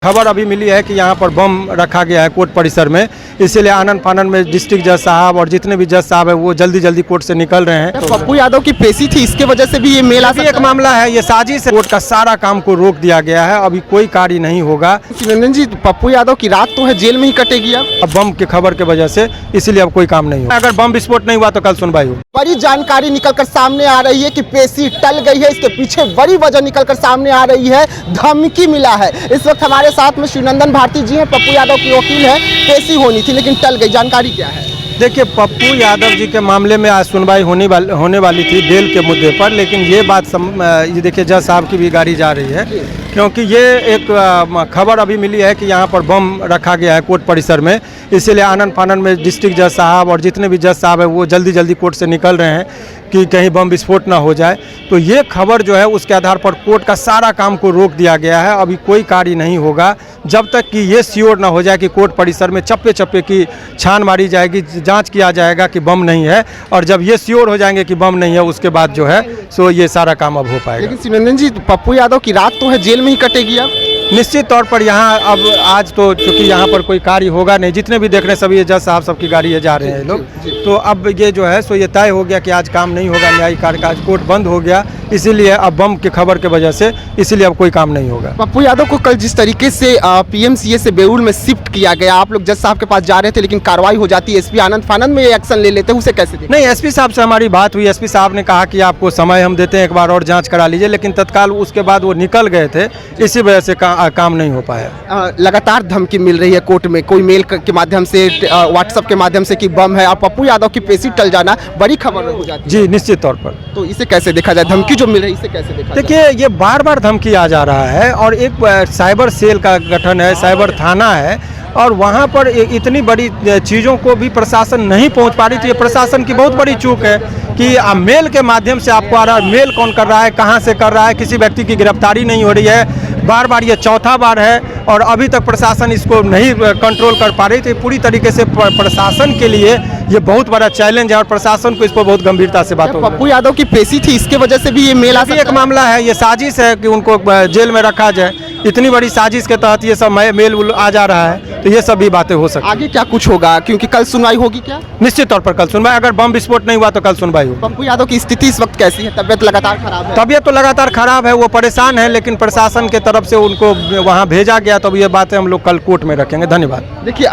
खबर अभी मिली है कि यहाँ पर बम रखा गया है कोर्ट परिसर में, इसीलिए आनन फानन में डिस्ट्रिक्ट जज साहब और जितने भी जज साहब है वो जल्दी जल्दी कोर्ट से निकल रहे हैं। पप्पू यादव की पेशी थी, इसके वजह से भी ये मेला एक मामला है, ये साजिश है। कोर्ट का सारा काम को रोक दिया गया है, अभी कोई कार्य नहीं होगा। रंजन जी, पप्पू यादव की रात तो है जेल में ही कटेगी अब बम की खबर की वजह से, इसीलिए अब कोई काम नहीं होगा। अगर बम विस्फोट नहीं हुआ तो कल सुनवाई हो। बड़ी जानकारी निकलकर सामने आ रही है कि पेशी टल गई है। इसके पीछे बड़ी वजह निकलकर सामने आ रही है, धमकी मिला है। इस वक्त हमारे साथ में शिवनंदन भारती जी हैं, पप्पू यादव की वकील है। पेशी होनी थी लेकिन टल गई, जानकारी क्या है? देखिए, पप्पू यादव जी के मामले में आज सुनवाई होने वाली थी बेल के मुद्दे पर, लेकिन ये बात ये देखिए जज साहब की भी गाड़ी जा रही है, क्योंकि ये एक खबर अभी मिली है कि यहाँ पर बम रखा गया है कोर्ट परिसर में, इसीलिए आनन फानन में डिस्ट्रिक्ट जज साहब और जितने भी जज साहब है वो जल्दी जल्दी कोर्ट से निकल रहे हैं कि कहीं बम विस्फोट ना हो जाए। तो ये खबर जो है उसके आधार पर कोर्ट का सारा काम को रोक दिया गया है। अभी कोई कार्य नहीं होगा जब तक कि ये श्योर ना हो जाए कि कोर्ट परिसर में चप्पे चप्पे की छान मारी जाएगी, जांच किया जाएगा कि बम नहीं है, और जब ये श्योर हो जाएंगे कि बम नहीं है उसके बाद जो है सो ये सारा काम अब हो पाएगा। लेकिन शिवनंदन जी, पप्पू यादव की रात तो है जेल में ही कटेगी अब निश्चित तौर पर। यहाँ अब आज तो चूंकि यहाँ पर कोई कार्य होगा नहीं, जितने भी देख रहे हैं सभी जज साहब सबकी गाड़ी जा रहे हैं लोग, तो अब ये जो है सो ये तय हो गया कि आज काम नहीं होगा, न्यायिक कार्य का आज कोर्ट बंद हो गया, इसीलिए अब बम की खबर की वजह से इसीलिए अब कोई काम नहीं होगा। पप्पू यादव को कल जिस तरीके से पीएमसीए से बेउर में शिफ्ट किया गया, आप लोग जज साहब के पास जा रहे थे लेकिन कार्रवाई हो जाती है, एसपी आनंद फानन में एक्शन ले लेते हैं, उसे कैसे देखते? नहीं, एसपी साहब से हमारी बात हुई, एसपी साहब ने कहा कि आपको समय हम देते हैं, एक बार और जांच करा लीजिए, लेकिन तत्काल उसके बाद वो निकल गए थे, इसी वजह से काम नहीं हो पाया। लगातार धमकी मिल रही है कोर्ट में, कोई मेल के माध्यम से, व्हाट्सएप के माध्यम से कि बम है, और पप्पू यादव की पेशी टल जाना बड़ी खबर हो जाती है। जी निश्चित तौर पर। तो इसे कैसे देखा जाए, धमकी जो मिल रही है इसे कैसे देखा जाए? देखिए, ये बार बार धमकी आ जा रहा है, और एक साइबर सेल का गठन है, साइबर थाना है, और वहाँ पर इतनी बड़ी चीज़ों को भी प्रशासन नहीं पहुँच पा रही थी। ये प्रशासन की बहुत बड़ी चूक है कि मेल के माध्यम से आपको आ रहा है, मेल कौन कर रहा है, कहाँ से कर रहा है, किसी व्यक्ति की गिरफ्तारी नहीं हो रही है। बार बार ये चौथा बार है और अभी तक प्रशासन इसको नहीं कंट्रोल कर पा रही थी। पूरी तरीके से प्रशासन के लिए ये बहुत बड़ा चैलेंज है, और प्रशासन को इस पर बहुत गंभीरता से बात हो। पप्पू यादव की पेशी थी, इसके वजह से भी ये मेला एक मामला है, ये साजिश है कि उनको जेल में रखा जाए। इतनी बड़ी साजिश के तहत ये सब मेल आ जा रहा है, तो ये सब भी बातें हो सकती हैं। आगे क्या कुछ होगा, क्योंकि कल सुनवाई होगी क्या? निश्चित तौर पर कल सुनवाई, अगर बम विस्फोट नहीं हुआ तो कल सुनवाई होगी। पप्पू यादव की स्थिति इस वक्त कैसी है? तबियत लगातार खराब है? तबियत तो लगातार खराब है, वो परेशान है, लेकिन प्रशासन के तरफ से उनको वहाँ भेजा गया, तो ये बातें हम लोग कल कोर्ट में रखेंगे। धन्यवाद। देखिए,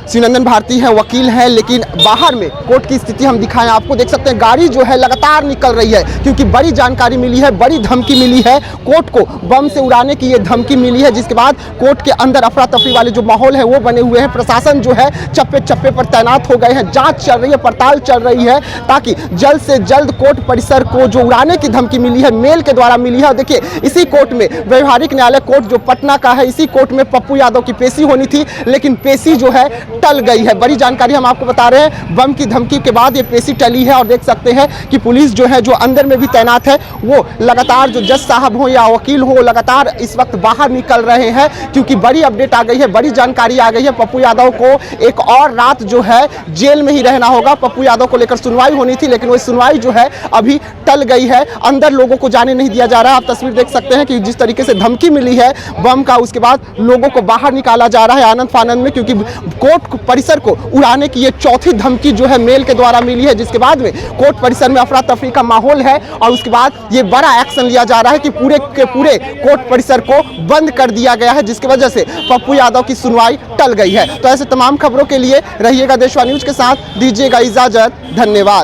शिवनंदन भारती है, वकील है, लेकिन बाहर में कोर्ट की स्थिति हम दिखाएं आपको। देख सकते हैं गाड़ी जो है लगातार निकल रही है, क्योंकि बड़ी जानकारी मिली है, बड़ी धमकी मिली है कोर्ट को, बम से उड़ाने की ये धमकी मिली है, जिसके बाद कोर्ट के अंदर अफरा तफरी वाले जो माहौल है वो बने हुए हैं। प्रशासन जो है चप्पे चप्पे पर तैनात हो गए हैं, जांच चल रही है, पड़ताल चल रही है, ताकि जल्द से जल्द कोर्ट परिसर को जो उड़ाने की धमकी मिली है, मेल के द्वारा मिली है। और देखिए, इसी कोर्ट में व्यवहारिक न्यायालय कोर्ट जो पटना का है, इसी कोर्ट में पप्पू यादव की पेशी होनी थी, लेकिन पेशी जो है टल गई है। बड़ी जानकारी हम आपको बता रहे हैं, बम की धमकी के बाद ये पेशी टली है, और देख सकते हैं कि पुलिस जो है, जो अंदर में भी तैनात है, वो लगातार जो जज साहब हो या वकील हो, लगातार इस वक्त बाहर निकल रहे हैं, क्योंकि बड़ी अपडेट आ गई है, बड़ी जानकारी आ गई है। पप्पू यादव को एक और रात जो है जेल में ही रहना होगा। पप्पू यादव को लेकर सुनवाई होनी थी, लेकिन वो सुनवाई जो है अभी टल गई है, अंदर लोगों को जाने नहीं दिया जा रहा है। आप तस्वीर देख सकते हैं कि जिस तरीके से धमकी मिली है बम का, उसके बाद लोगों को बाहर निकाला जा रहा है आनंद फानन में, क्योंकि कोर्ट परिसर को उड़ाने की ये चौथी धमकी जो है मेल के द्वारा मिली है, जिसके बाद में कोर्ट परिसर में अफरा तफरी का माहौल है, और उसके बाद ये बड़ा एक्शन लिया जा रहा है कि पूरे के पूरे कोर्ट परिसर को बंद कर दिया गया है, जिसकी वजह से पप्पू यादव की सुनवाई टल गई है। तो ऐसे तमाम खबरों के लिए रहिएगा देशवा न्यूज के साथ, दीजिएगा इजाजत, धन्यवाद।